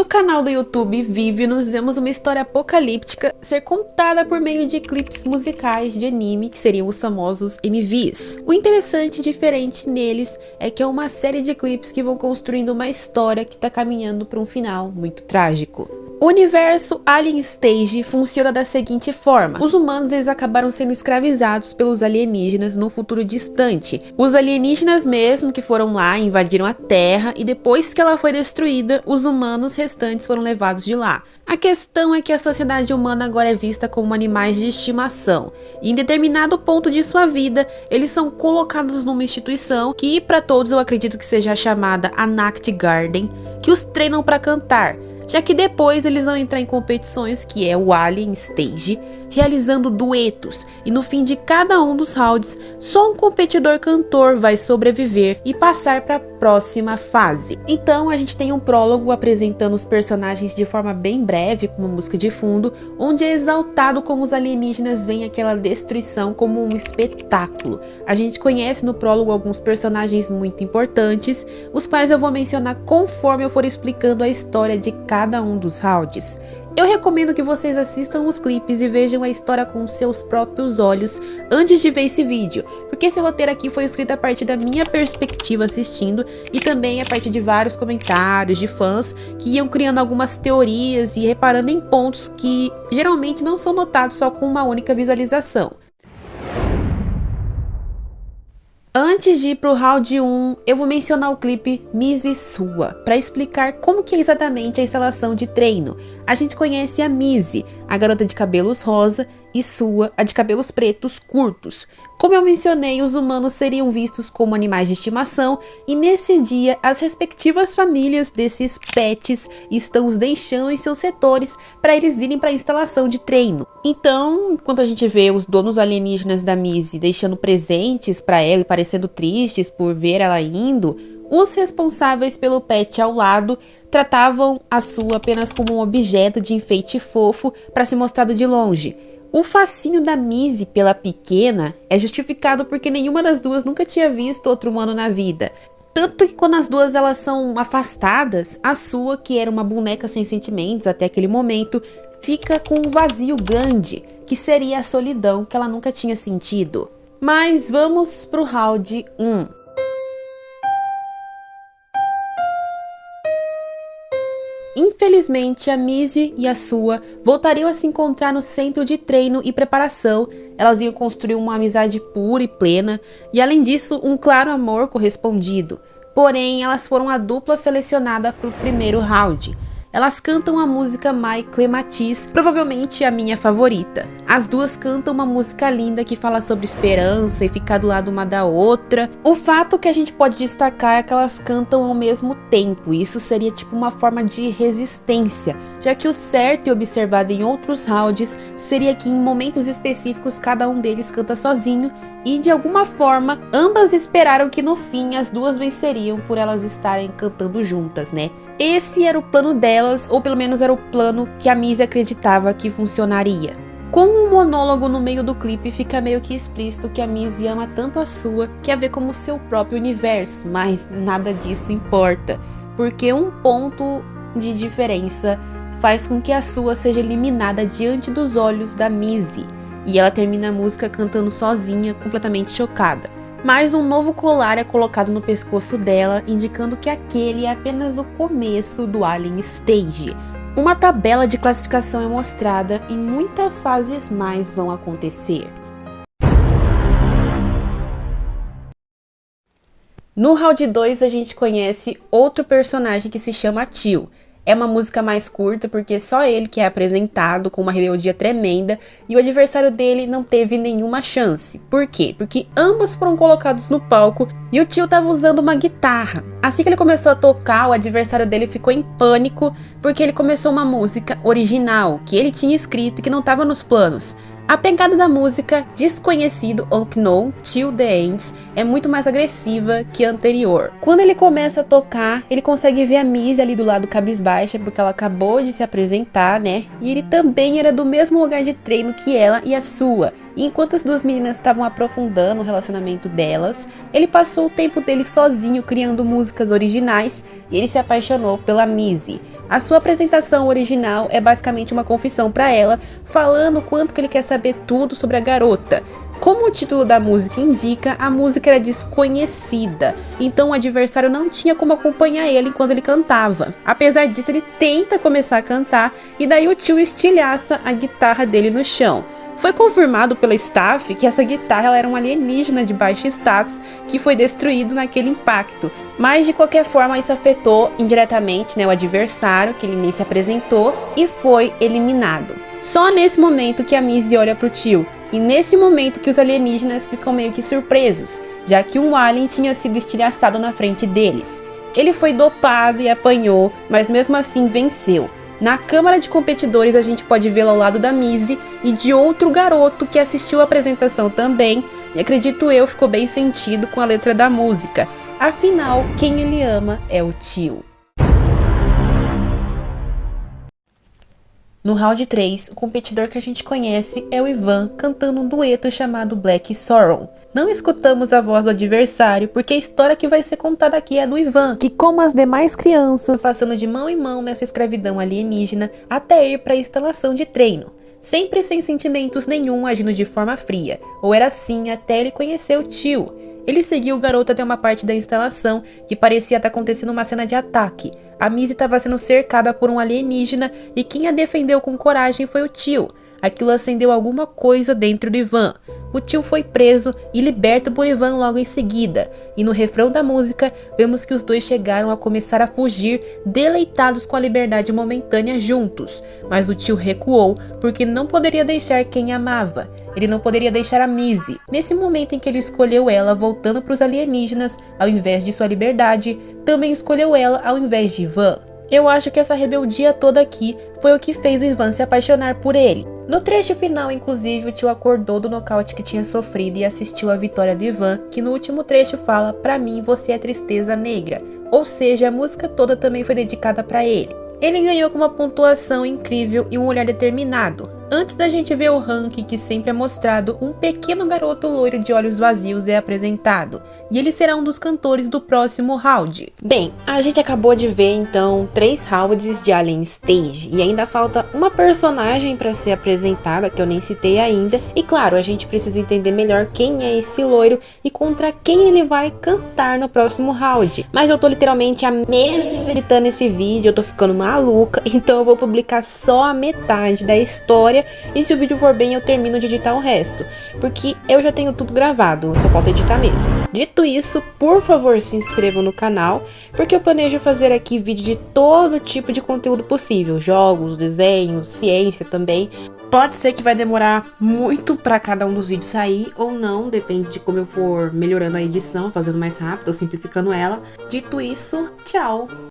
No canal do YouTube Vive, nós vemos uma história apocalíptica ser contada por meio de clipes musicais de anime, que seriam os famosos MVs. O interessante e diferente neles é que é uma série de clipes que vão construindo uma história que está caminhando para um final muito trágico. O universo Alien Stage funciona da seguinte forma: os humanos eles acabaram sendo escravizados pelos alienígenas no futuro distante. Os alienígenas mesmo que foram lá, invadiram a Terra, e depois que ela foi destruída, os humanos restantes foram levados de lá. A questão é que a sociedade humana agora é vista como animais de estimação, e em determinado ponto de sua vida, eles são colocados numa instituição que para todos eu acredito que seja a chamada Anact Garden, que os treinam para cantar, já que depois eles vão entrar em competições, que é o Alien Stage, realizando duetos, e no fim de cada um dos rounds, só um competidor cantor vai sobreviver e passar para a próxima fase. Então a gente tem um prólogo apresentando os personagens de forma bem breve, com uma música de fundo, onde é exaltado como os alienígenas veem aquela destruição como um espetáculo. A gente conhece no prólogo alguns personagens muito importantes, os quais eu vou mencionar conforme eu for explicando a história de cada um dos rounds. Eu recomendo que vocês assistam os clipes e vejam a história com seus próprios olhos antes de ver esse vídeo, porque esse roteiro aqui foi escrito a partir da minha perspectiva assistindo e também a partir de vários comentários de fãs que iam criando algumas teorias e reparando em pontos que geralmente não são notados só com uma única visualização. Antes de ir pro round 1, eu vou mencionar o clipe Mizzy Sua, para explicar como que é exatamente a instalação de treino. A gente conhece a Mizzy, a garota de cabelos rosa, e Sua, a de cabelos pretos curtos. Como eu mencionei, os humanos seriam vistos como animais de estimação, e nesse dia as respectivas famílias desses pets estão os deixando em seus setores para eles irem para a instalação de treino. Então, enquanto a gente vê os donos alienígenas da Mizzy deixando presentes para ela e parecendo tristes por ver ela indo, os responsáveis pelo pet ao lado tratavam a Sua apenas como um objeto de enfeite fofo para ser mostrado de longe. O fascínio da Mizzy pela pequena é justificado porque nenhuma das duas nunca tinha visto outro humano na vida. Tanto que quando as duas elas são afastadas, a Sua, que era uma boneca sem sentimentos até aquele momento, fica com um vazio grande, que seria a solidão que ela nunca tinha sentido. Mas vamos pro round 1. Infelizmente, a Mizzy e a Sua voltariam a se encontrar no centro de treino e preparação. Elas iam construir uma amizade pura e plena, e além disso, um claro amor correspondido. Porém, elas foram a dupla selecionada para o primeiro round. Elas cantam a música My Clematis, provavelmente a minha favorita. As duas cantam uma música linda que fala sobre esperança e ficar do lado uma da outra. O fato que a gente pode destacar é que elas cantam ao mesmo tempo, e isso seria tipo uma forma de resistência, já que o certo e observado em outros rounds seria que em momentos específicos cada um deles canta sozinho, e de alguma forma ambas esperaram que no fim as duas venceriam por elas estarem cantando juntas, né? Esse era o plano delas, ou pelo menos era o plano que a Mizzy acreditava que funcionaria. Com um monólogo no meio do clipe, fica meio que explícito que a Mizzy ama tanto a Sua que a vê como seu próprio universo, mas nada disso importa, porque um ponto de diferença faz com que a Sua seja eliminada diante dos olhos da Mizzy, e ela termina a música cantando sozinha, completamente chocada. Mais um novo colar é colocado no pescoço dela, indicando que aquele é apenas o começo do Alien Stage. Uma tabela de classificação é mostrada e muitas fases mais vão acontecer. No round 2 a gente conhece outro personagem que se chama Tio. É uma música mais curta porque só ele que é apresentado com uma rebeldia tremenda e o adversário dele não teve nenhuma chance. Por quê? Porque ambos foram colocados no palco e o Tio estava usando uma guitarra. Assim que ele começou a tocar, o adversário dele ficou em pânico porque ele começou uma música original que ele tinha escrito e que não estava nos planos. A pegada da música Desconhecido Unknown Till the Ends é muito mais agressiva que a anterior. Quando ele começa a tocar, ele consegue ver a Mizzy ali do lado cabisbaixa, porque ela acabou de se apresentar, né? E ele também era do mesmo lugar de treino que ela e a Sua. E enquanto as duas meninas estavam aprofundando o relacionamento delas, ele passou o tempo dele sozinho criando músicas originais e ele se apaixonou pela Missy. A sua apresentação original é basicamente uma confissão para ela, falando o quanto que ele quer saber tudo sobre a garota. Como o título da música indica, a música era desconhecida, então o adversário não tinha como acompanhar ele enquanto ele cantava. Apesar disso, ele tenta começar a cantar e daí o tio estilhaça a guitarra dele no chão. Foi confirmado pela staff que essa guitarra ela era um alienígena de baixo status que foi destruído naquele impacto. Mas de qualquer forma isso afetou indiretamente, o adversário, que ele nem se apresentou, e foi eliminado. Só nesse momento que a Missy olha pro tio. E nesse momento que os alienígenas ficam meio que surpresos, já que um alien tinha sido estilhaçado na frente deles. Ele foi dopado e apanhou, mas mesmo assim venceu. Na câmara de competidores a gente pode vê-lo ao lado da Missy e de outro garoto que assistiu a apresentação também, e acredito eu ficou bem sentido com a letra da música. Afinal, quem ele ama é o tio. No round 3, o competidor que a gente conhece é o Ivan cantando um dueto chamado Black Sorrow. Não escutamos a voz do adversário porque a história que vai ser contada aqui é do Ivan, que como as demais crianças, passando de mão em mão nessa escravidão alienígena até ir para a instalação de treino. Sempre sem sentimentos nenhum, agindo de forma fria, ou era assim até ele conhecer o tio. Ele seguiu o garoto até uma parte da instalação que parecia estar acontecendo uma cena de ataque. A Missy estava sendo cercada por um alienígena e quem a defendeu com coragem foi o tio. Aquilo acendeu alguma coisa dentro do Ivan. O tio foi preso e liberto por Ivan logo em seguida. E no refrão da música, vemos que os dois chegaram a começar a fugir, deleitados com a liberdade momentânea juntos. Mas o tio recuou porque não poderia deixar quem amava. Ele não poderia deixar a Missy. Nesse momento em que ele escolheu ela voltando para os alienígenas, ao invés de sua liberdade, também escolheu ela ao invés de Ivan. Eu acho que essa rebeldia toda aqui foi o que fez o Ivan se apaixonar por ele. No trecho final, inclusive, o tio acordou do nocaute que tinha sofrido e assistiu à vitória do Ivan, que no último trecho fala: "Pra mim, você é tristeza negra". Ou seja, a música toda também foi dedicada pra ele. Ele ganhou com uma pontuação incrível e um olhar determinado. Antes da gente ver o ranking que sempre é mostrado, um pequeno garoto loiro de olhos vazios é apresentado, e ele será um dos cantores do próximo round. Bem, a gente acabou de ver então 3 rounds de Alien Stage, e ainda falta uma personagem para ser apresentada, que eu nem citei ainda, e claro, a gente precisa entender melhor quem é esse loiro e contra quem ele vai cantar no próximo round. Mas eu tô literalmente há meses editando esse vídeo, eu tô ficando maluca, então eu vou publicar só a metade da história. E se o vídeo for bem, eu termino de editar o resto, porque eu já tenho tudo gravado, só falta editar mesmo. Dito isso, por favor se inscrevam no canal, porque eu planejo fazer aqui vídeo de todo tipo de conteúdo possível, jogos, desenhos, ciência também. Pode ser que vai demorar muito para cada um dos vídeos sair ou não, depende de como eu for melhorando a edição, fazendo mais rápido ou simplificando ela. Dito isso, tchau!